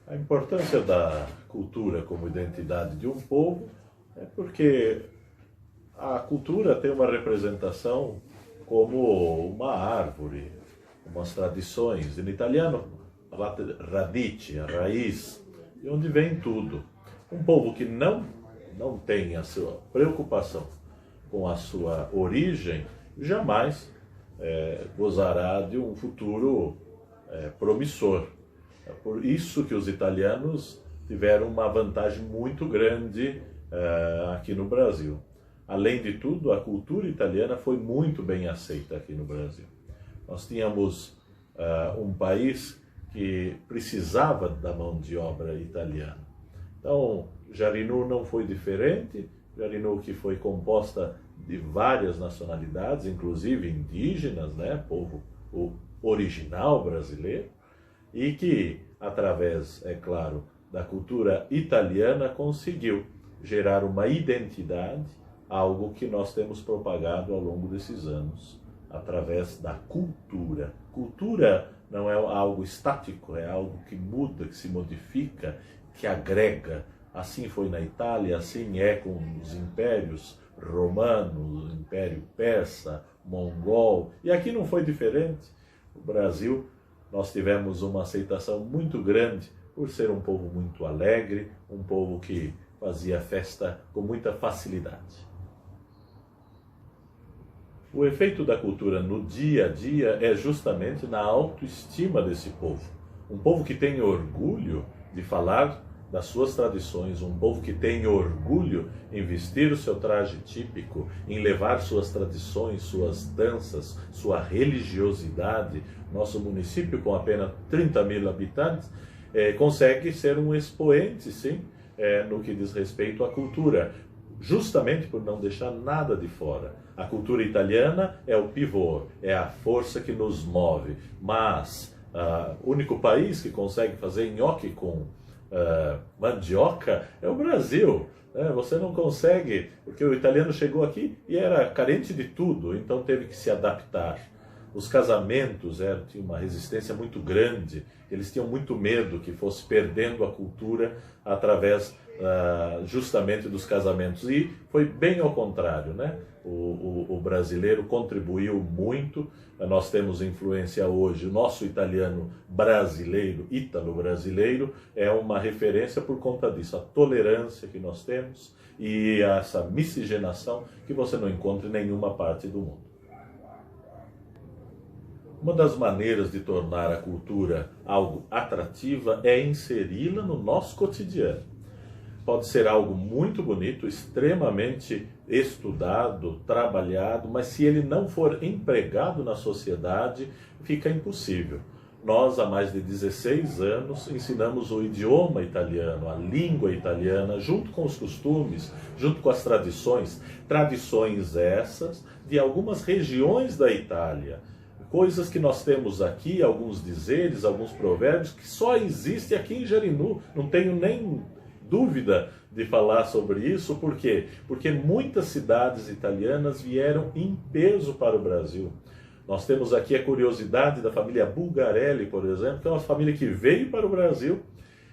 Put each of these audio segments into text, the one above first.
A importância da cultura como identidade de um povo é porque a cultura tem uma representação como uma árvore, umas tradições. Em italiano, radice, a raiz, de onde vem tudo. Um povo que não tem a sua preocupação com a sua origem, jamais gozará de um futuro promissor. É por isso que os italianos tiveram uma vantagem muito grande aqui no Brasil. Além de tudo, a cultura italiana foi muito bem aceita aqui no Brasil. Nós tínhamos um país que precisava da mão de obra italiana. Então, Jarinu não foi diferente. Jarinu, que foi composta de várias nacionalidades, inclusive indígenas, né, povo original brasileiro, e que, através, é claro, da cultura italiana, conseguiu gerar uma identidade, algo que nós temos propagado ao longo desses anos, através da cultura. Cultura não é algo estático, é algo que muda, que se modifica, que agrega. Assim foi na Itália, assim é com os impérios romanos, o Império Persa, Mongol, e aqui não foi diferente. O Brasil, nós tivemos uma aceitação muito grande por ser um povo muito alegre, um povo que fazia festa com muita facilidade. O efeito da cultura no dia a dia é justamente na autoestima desse povo. Um povo que tem orgulho de falar das suas tradições, um povo que tem orgulho em vestir o seu traje típico, em levar suas tradições, suas danças, sua religiosidade. Nosso município, com apenas 30 mil habitantes, consegue ser um expoente, sim, no que diz respeito à cultura, justamente por não deixar nada de fora. A cultura italiana é o pivô, é a força que nos move, mas o único país que consegue fazer nhoque com mandioca é o Brasil. Você não consegue, porque o italiano chegou aqui e era carente de tudo, então teve que se adaptar. Os casamentos tinham uma resistência muito grande, eles tinham muito medo que fosse perdendo a cultura através justamente dos casamentos. E foi bem ao contrário, né? O brasileiro contribuiu muito. Nós temos influência hoje. O nosso italiano brasileiro, ítalo-brasileiro, é uma referência por conta disso. A tolerância que nós temos e essa miscigenação que você não encontra em nenhuma parte do mundo. Uma das maneiras de tornar a cultura algo atrativa é inseri-la no nosso cotidiano. Pode ser algo muito bonito, extremamente estudado, trabalhado, mas se ele não for empregado na sociedade, fica impossível. Nós, há mais de 16 anos, ensinamos o idioma italiano, a língua italiana, junto com os costumes, junto com as tradições. Tradições essas de algumas regiões da Itália. Coisas que nós temos aqui, alguns dizeres, alguns provérbios, que só existem aqui em Jarinu. Não tenho nem dúvida de falar sobre isso. Por quê? Porque muitas cidades italianas vieram em peso para o Brasil. Nós temos aqui a curiosidade da família Bulgarelli, por exemplo, que é uma família que veio para o Brasil,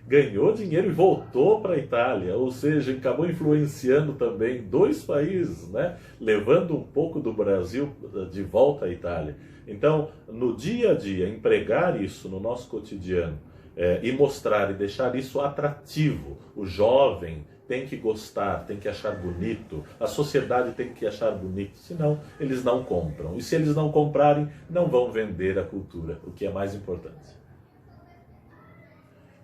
ganhou dinheiro e voltou para a Itália, ou seja, acabou influenciando também dois países, né? Levando um pouco do Brasil de volta à Itália. Então, no dia a dia, empregar isso no nosso cotidiano e mostrar e deixar isso atrativo. O jovem tem que gostar, tem que achar bonito, a sociedade tem que achar bonito, senão eles não compram. E se eles não comprarem, não vão vender a cultura, o que é mais importante.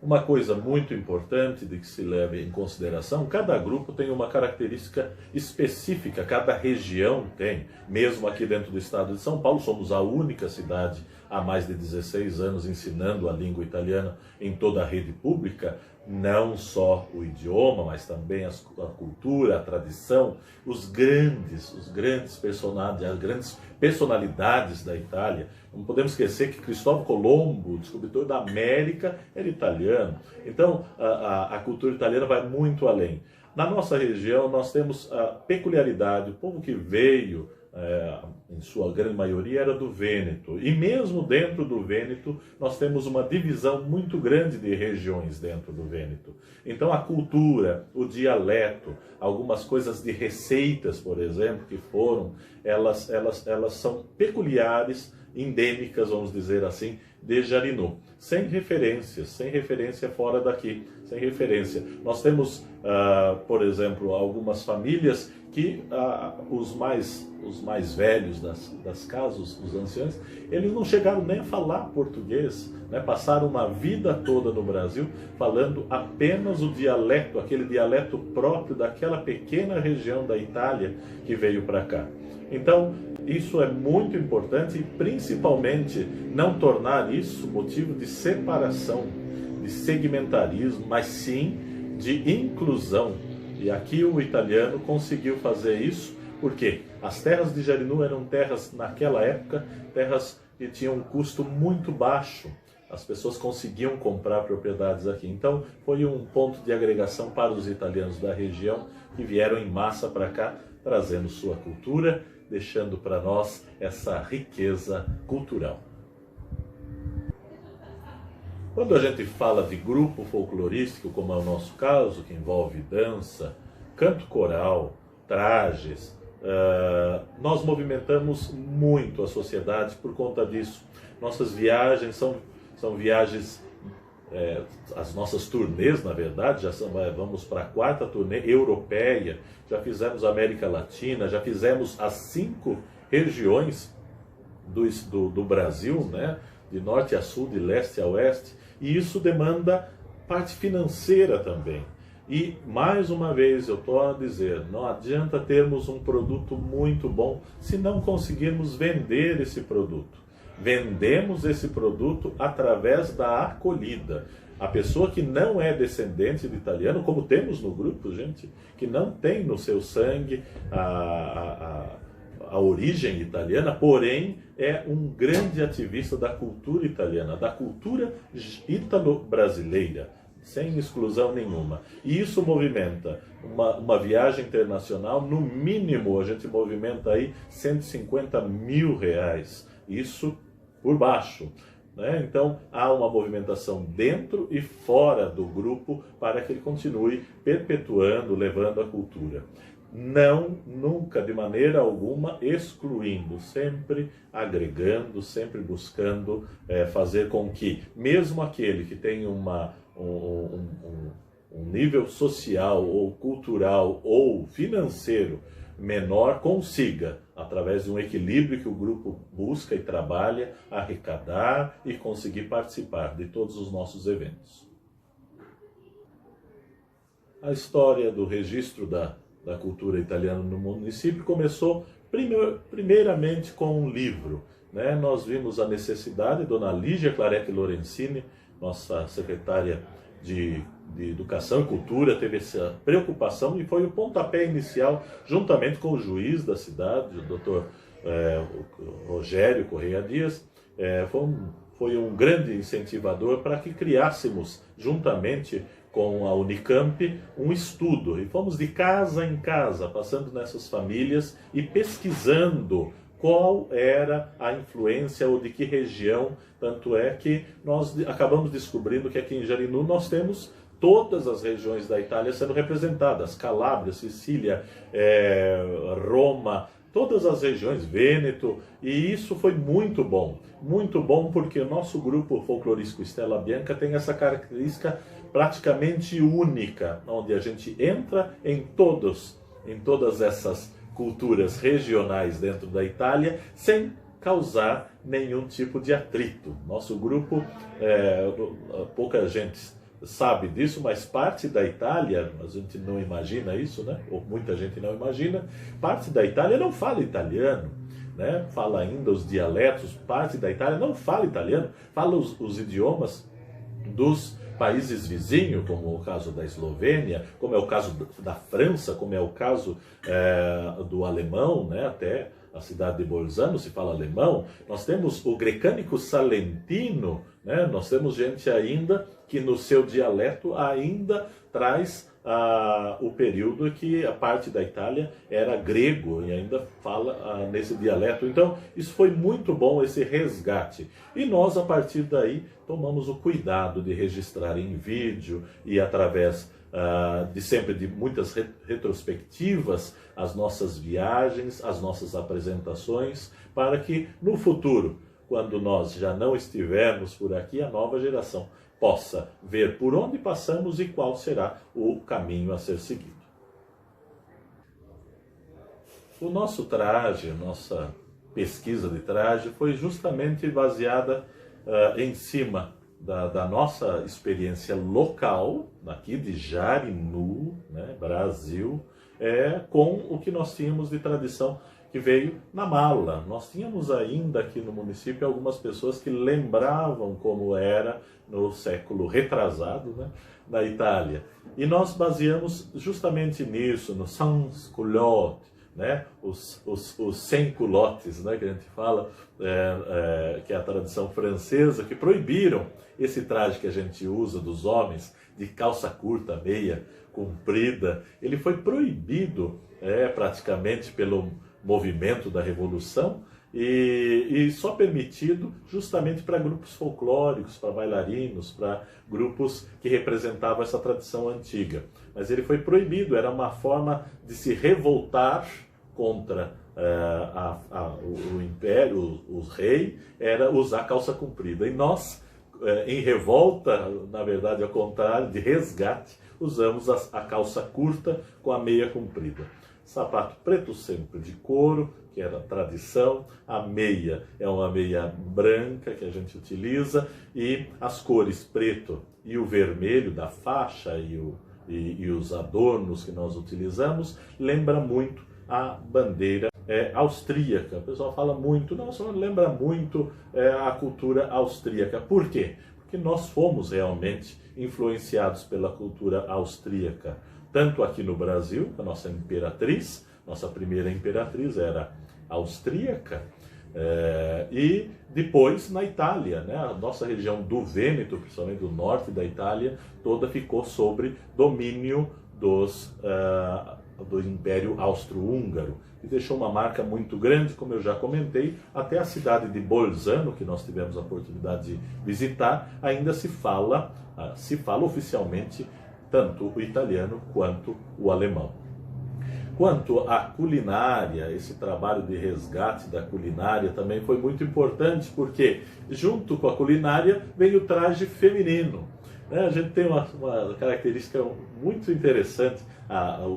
Uma coisa muito importante de que se leve em consideração, cada grupo tem uma característica específica, cada região tem. Mesmo aqui dentro do estado de São Paulo, somos a única cidade há mais de 16 anos ensinando a língua italiana em toda a rede pública, não só o idioma, mas também a cultura, a tradição, os grandes personagens, as grandes personalidades da Itália. Não podemos esquecer que Cristóvão Colombo, o descobertor da América, era italiano. Então, a cultura italiana vai muito além. Na nossa região, nós temos a peculiaridade, o povo que veio em sua grande maioria, era do Vêneto. E mesmo dentro do Vêneto, nós temos uma divisão muito grande de regiões dentro do Vêneto. Então a cultura, o dialeto, algumas coisas de receitas, por exemplo, que elas são peculiares, endêmicas, vamos dizer assim, de Jarinu. Sem referência fora daqui, sem referência. Nós temos, por exemplo, algumas famílias que os mais velhos das casas, os anciãos, eles não chegaram nem a falar português, né? Passaram uma vida toda no Brasil falando apenas o dialeto, aquele dialeto próprio daquela pequena região da Itália que veio para cá. Então, isso é muito importante e principalmente não tornar isso motivo de separação, de segmentarismo, mas sim de inclusão. E aqui o italiano conseguiu fazer isso, porque as terras de Jarinu eram terras, naquela época, terras que tinham um custo muito baixo. As pessoas conseguiam comprar propriedades aqui. Então, foi um ponto de agregação para os italianos da região que vieram em massa para cá, trazendo sua cultura, deixando para nós essa riqueza cultural. Quando a gente fala de grupo folclorístico, como é o nosso caso, que envolve dança, canto coral, trajes, nós movimentamos muito a sociedade por conta disso. Nossas viagens são viagens, as nossas turnês, na verdade, vamos para a 4ª turnê europeia, já fizemos América Latina, já fizemos as 5 regiões do Brasil, né? De norte a sul, de leste a oeste, e isso demanda parte financeira também. E, mais uma vez, eu estou a dizer, não adianta termos um produto muito bom se não conseguirmos vender esse produto. Vendemos esse produto através da acolhida. A pessoa que não é descendente de italiano, como temos no grupo, gente, que não tem no seu sangue a origem italiana, porém é um grande ativista da cultura italiana, da cultura ítalo-brasileira, sem exclusão nenhuma. E isso movimenta uma viagem internacional, no mínimo a gente movimenta aí R$150 mil, isso por baixo, né? Então há uma movimentação dentro e fora do grupo para que ele continue perpetuando, levando a cultura. Não, nunca, de maneira alguma, excluindo, sempre agregando, sempre buscando fazer com que, mesmo aquele que tem um nível social ou cultural ou financeiro menor, consiga, através de um equilíbrio que o grupo busca e trabalha, arrecadar e conseguir participar de todos os nossos eventos. A história do registro da cultura italiana no município começou primeiramente com um livro, né? Nós vimos a necessidade, Dona Lígia Clarecchi Lorenzini, nossa secretária de Educação e Cultura, teve essa preocupação e foi o pontapé inicial, juntamente com o juiz da cidade, o Dr. Rogério Correia Dias, foi um grande incentivador para que criássemos, juntamente com a Unicamp, um estudo. E fomos de casa em casa, passando nessas famílias e pesquisando qual era a influência ou de que região. Tanto é que nós acabamos descobrindo que aqui em Jarinu nós temos todas as regiões da Itália sendo representadas. Calábria, Sicília, Roma, todas as regiões, Vêneto, e isso foi muito bom porque o nosso grupo folclorístico Stella Bianca tem essa característica praticamente única, onde a gente entra em todas essas culturas regionais dentro da Itália, sem causar nenhum tipo de atrito. Nosso grupo, pouca gente sabe disso, mas parte da Itália, a gente não imagina isso, né? Ou muita gente não imagina, parte da Itália não fala italiano, né? Fala ainda os dialetos, parte da Itália não fala italiano, fala os idiomas dos países vizinhos, como o caso da Eslovênia, como é o caso da França, como é o caso do alemão, né? Até a cidade de Bolzano se fala alemão. Nós temos o grecânico salentino, né? Nós temos gente ainda que no seu dialeto ainda traz o período que a parte da Itália era grego e ainda fala nesse dialeto. Então, isso foi muito bom, esse resgate. E nós, a partir daí, tomamos o cuidado de registrar em vídeo e através de muitas retrospectivas, as nossas viagens, as nossas apresentações, para que no futuro, quando nós já não estivermos por aqui, a nova geração possa ver por onde passamos e qual será o caminho a ser seguido. O nosso traje, nossa pesquisa de traje foi justamente baseada em cima da nossa experiência local, aqui de Jarinu, né, Brasil, com o que nós tínhamos de tradição que veio na mala. Nós tínhamos ainda aqui no município algumas pessoas que lembravam como era no século retrasado, né, na Itália. E nós baseamos justamente nisso, no sans culotte, né, os 100 culottes, né, que a gente fala, que é a tradição francesa, que proibiram esse traje que a gente usa dos homens, de calça curta, meia, comprida. Ele foi proibido praticamente pelo movimento da Revolução e só permitido justamente para grupos folclóricos, para bailarinos, para grupos que representavam essa tradição antiga. Mas ele foi proibido, era uma forma de se revoltar contra o império, o rei, era usar calça comprida. E nós, em revolta, na verdade ao contrário, de resgate, usamos a calça curta com a meia comprida. Sapato preto sempre de couro, que era a tradição. A meia é uma meia branca que a gente utiliza, e as cores preto e o vermelho da faixa e os adornos que nós utilizamos lembra muito a bandeira austríaca. O pessoal fala muito, não, só lembra muito a cultura austríaca. Por quê? Porque nós fomos realmente influenciados pela cultura austríaca. Tanto aqui no Brasil, a nossa imperatriz, nossa primeira imperatriz era austríaca, e depois na Itália, né? A nossa região do Vêneto, principalmente do norte da Itália, toda ficou sob domínio do Império Austro-Húngaro, e deixou uma marca muito grande, como eu já comentei. Até a cidade de Bolzano, que nós tivemos a oportunidade de visitar, ainda se fala oficialmente tanto o italiano quanto o alemão. Quanto à culinária, esse trabalho de resgate da culinária também foi muito importante, porque junto com a culinária veio o traje feminino. A gente tem uma característica muito interessante.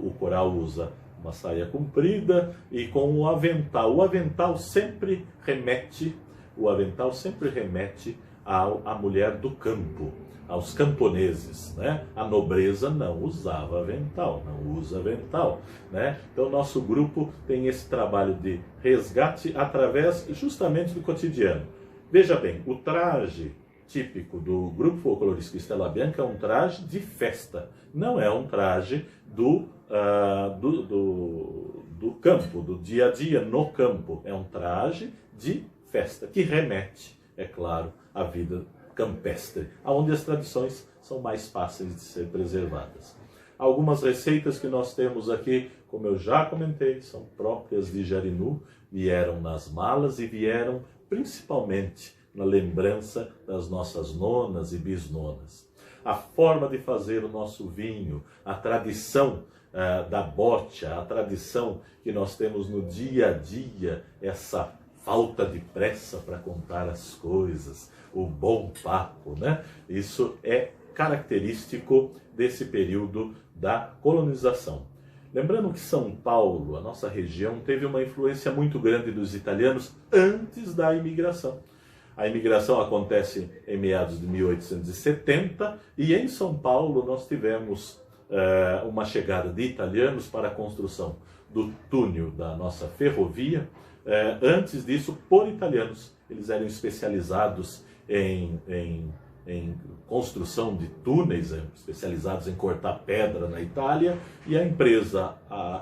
O coral usa uma saia comprida e com um avental. O avental sempre remete à mulher do campo, aos camponeses, né? A nobreza não usava avental, não usa avental, né? Então nosso grupo tem esse trabalho de resgate através justamente do cotidiano. Veja bem, o traje típico do grupo folclorista Stella Bianca é um traje de festa, não é um traje do campo, do dia a dia no campo. É um traje de festa que remete, é claro, à vida campestre, onde as tradições são mais fáceis de ser preservadas. Algumas receitas que nós temos aqui, como eu já comentei, são próprias de Jarinu, vieram nas malas e vieram principalmente na lembrança das nossas nonas e bisnonas. A forma de fazer o nosso vinho, a tradição da bocha, a tradição que nós temos no dia a dia, essa falta de pressa para contar as coisas, o bom papo, né? Isso é característico desse período da colonização. Lembrando que São Paulo, a nossa região, teve uma influência muito grande dos italianos antes da imigração. A imigração acontece em meados de 1870 e em São Paulo nós tivemos uma chegada de italianos para a construção do túnel da nossa ferrovia. Antes disso, por italianos. Eles eram especializados em construção de túneis, especializados em cortar pedra na Itália, e a empresa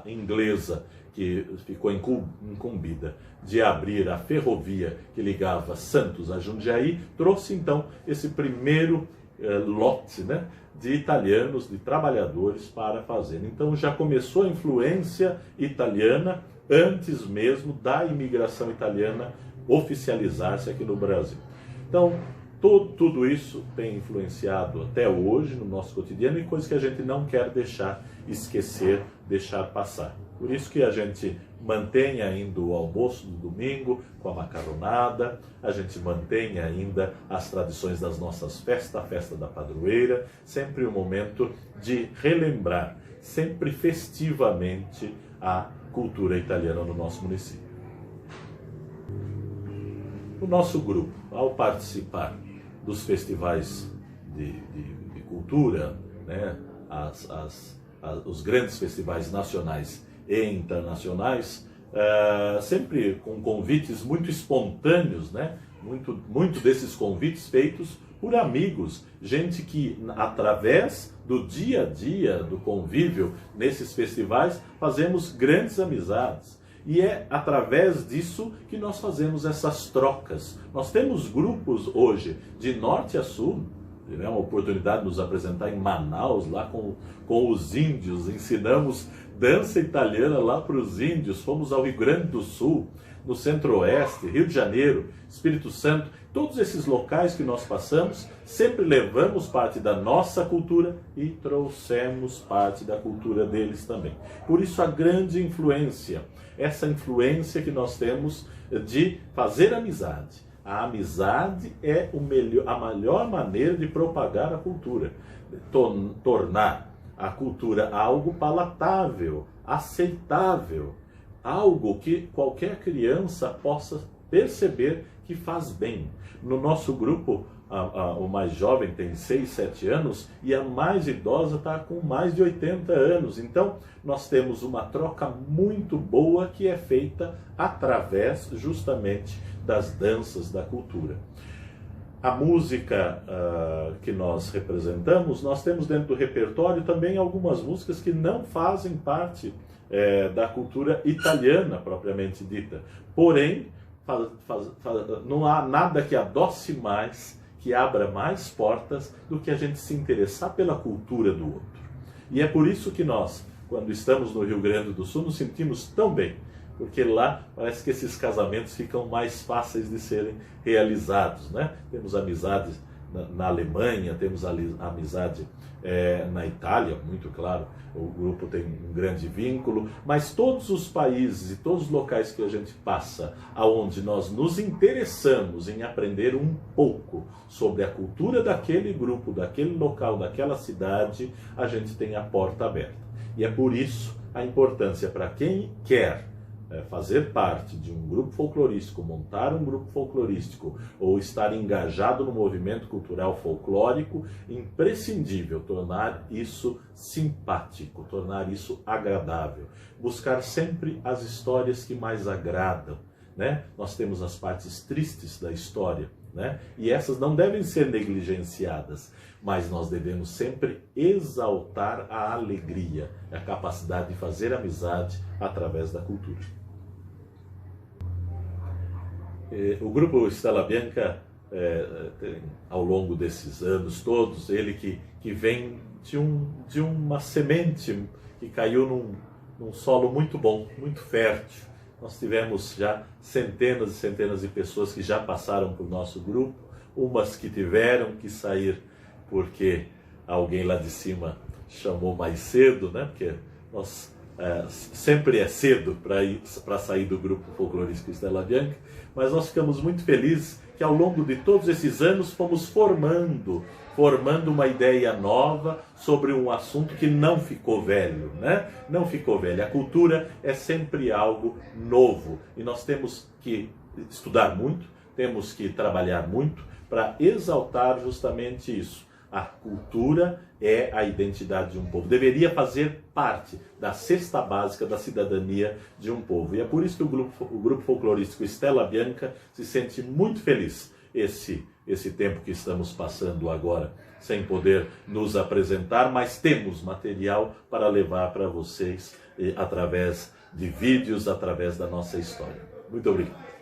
inglesa, que ficou incumbida de abrir a ferrovia que ligava Santos a Jundiaí, trouxe então esse primeiro lote, né, de italianos, de trabalhadores para fazer. Então já começou a influência italiana antes mesmo da imigração italiana oficializar-se aqui no Brasil. Então, tudo isso tem influenciado até hoje no nosso cotidiano e coisas que a gente não quer deixar esquecer, deixar passar. Por isso que a gente mantém ainda o almoço do domingo com a macaronada, a gente mantém ainda as tradições das nossas festas, a festa da padroeira, sempre um momento de relembrar, sempre festivamente, a cultura italiana no nosso município. O nosso grupo, ao participar dos festivais de cultura, né, os grandes festivais nacionais e internacionais, sempre com convites muito espontâneos, né, muito desses convites feitos por amigos, gente que através do dia a dia, do convívio nesses festivais, fazemos grandes amizades. E é através disso que nós fazemos essas trocas. Nós temos grupos hoje, de norte a sul. Tivemos a oportunidade de nos apresentar em Manaus, lá com os índios. Ensinamos dança italiana lá para os índios. Fomos ao Rio Grande do Sul, no Centro-Oeste, Rio de Janeiro, Espírito Santo. Todos esses locais que nós passamos, sempre levamos parte da nossa cultura e trouxemos parte da cultura deles também. Por isso a grande influência, essa influência que nós temos de fazer amizade. A amizade é a melhor maneira de propagar a cultura, tornar a cultura algo palatável, aceitável, algo que qualquer criança possa perceber que faz bem. No nosso grupo, o mais jovem tem 6, 7 anos e a mais idosa está com mais de 80 anos. Então, nós temos uma troca muito boa que é feita através justamente das danças da cultura. A música que nós representamos, nós temos dentro do repertório também algumas músicas que não fazem parte da cultura italiana propriamente dita. Porém, não há nada que adoce mais, que abra mais portas do que a gente se interessar pela cultura do outro. E é por isso que nós, quando estamos no Rio Grande do Sul, nos sentimos tão bem, porque lá parece que esses casamentos ficam mais fáceis de serem realizados, né? Temos amizades na Alemanha, temos amizade na Itália, muito claro, o grupo tem um grande vínculo, mas todos os países e todos os locais que a gente passa, aonde nós nos interessamos em aprender um pouco sobre a cultura daquele grupo, daquele local, daquela cidade, a gente tem a porta aberta. E é por isso a importância para quem quer fazer parte de um grupo folclorístico, montar um grupo folclorístico ou estar engajado no movimento cultural folclórico, imprescindível tornar isso simpático, tornar isso agradável, buscar sempre as histórias que mais agradam, né? Nós temos as partes tristes da história, né? E essas não devem ser negligenciadas, mas nós devemos sempre exaltar a alegria, a capacidade de fazer amizade através da cultura. O grupo Stella Bianca, ao longo desses anos todos, ele que vem de uma semente que caiu num solo muito bom, muito fértil. Nós tivemos já centenas e centenas de pessoas que já passaram por nosso grupo, umas que tiveram que sair porque alguém lá de cima chamou mais cedo, né? Porque nós sempre é cedo para sair do grupo folclorístico Stella Bianca, mas nós ficamos muito felizes que ao longo de todos esses anos fomos formando uma ideia nova sobre um assunto que não ficou velho, né? Não ficou velho. A cultura é sempre algo novo e nós temos que estudar muito, temos que trabalhar muito para exaltar justamente isso. A cultura é a identidade de um povo. Deveria fazer parte da cesta básica da cidadania de um povo. E é por isso que o grupo folclorístico Stella Bianca se sente muito feliz esse tempo que estamos passando agora, sem poder nos apresentar, mas temos material para levar para vocês através de vídeos, através da nossa história. Muito obrigado.